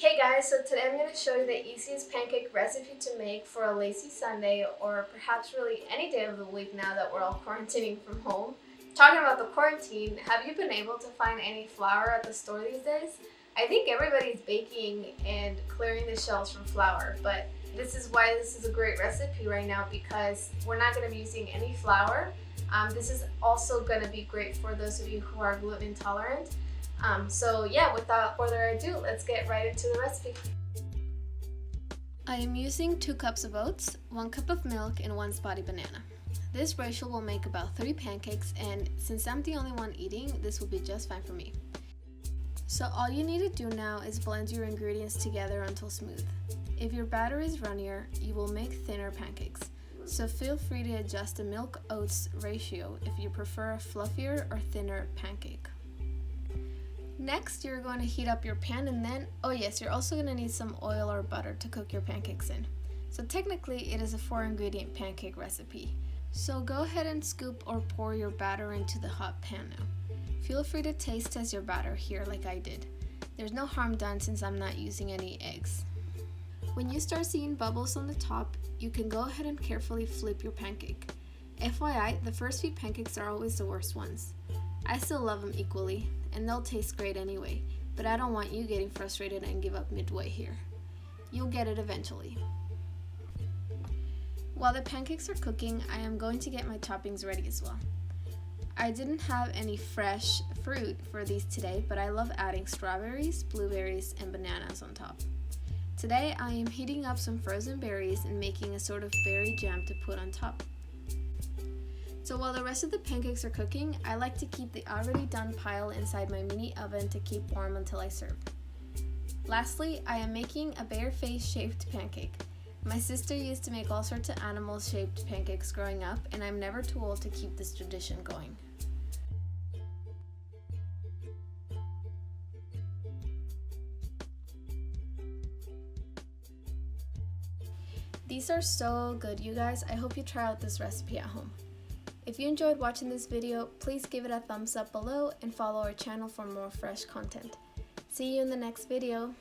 Hey guys, so today I'm going to show you the easiest pancake recipe to make for a lazy Sunday or perhaps really any day of the week now that we're all quarantining from home. Talking about the quarantine, have you been able to find any flour at the store these days? I think everybody's baking and clearing the shelves from flour, but this is why this is a great recipe right now because we're not going to be using any flour. This is also going to be great for those of you who are gluten intolerant. So yeah, without further ado, let's get right into the recipe. I am using 2 cups of oats, 1 cup of milk, and 1 spotty banana. This ratio will make about 3 pancakes, and since I'm the only one eating, this will be just fine for me. So all you need to do now is blend your ingredients together until smooth. If your batter is runnier, you will make thinner pancakes. So feel free to adjust the milk-oats ratio if you prefer a fluffier or thinner pancake. Next, you're going to heat up your pan and then, oh yes, you're also going to need some oil or butter to cook your pancakes in. So technically, it is a 4-ingredient pancake recipe. So go ahead and scoop or pour your batter into the hot pan now. Feel free to taste test your batter here like I did. There's no harm done since I'm not using any eggs. When you start seeing bubbles on the top, you can go ahead and carefully flip your pancake. FYI, the first few pancakes are always the worst ones. I still love them equally, and they'll taste great anyway, but I don't want you getting frustrated and give up midway here. You'll get it eventually. While the pancakes are cooking, I am going to get my toppings ready as well. I didn't have any fresh fruit for these today, but I love adding strawberries, blueberries, and bananas on top. Today I am heating up some frozen berries and making a sort of berry jam to put on top. So while the rest of the pancakes are cooking, I like to keep the already done pile inside my mini oven to keep warm until I serve. Lastly, I am making a bear face shaped pancake. My sister used to make all sorts of animal shaped pancakes growing up, and I'm never too old to keep this tradition going. These are so good, you guys. I hope you try out this recipe at home. If you enjoyed watching this video, please give it a thumbs up below and follow our channel for more fresh content. See you in the next video.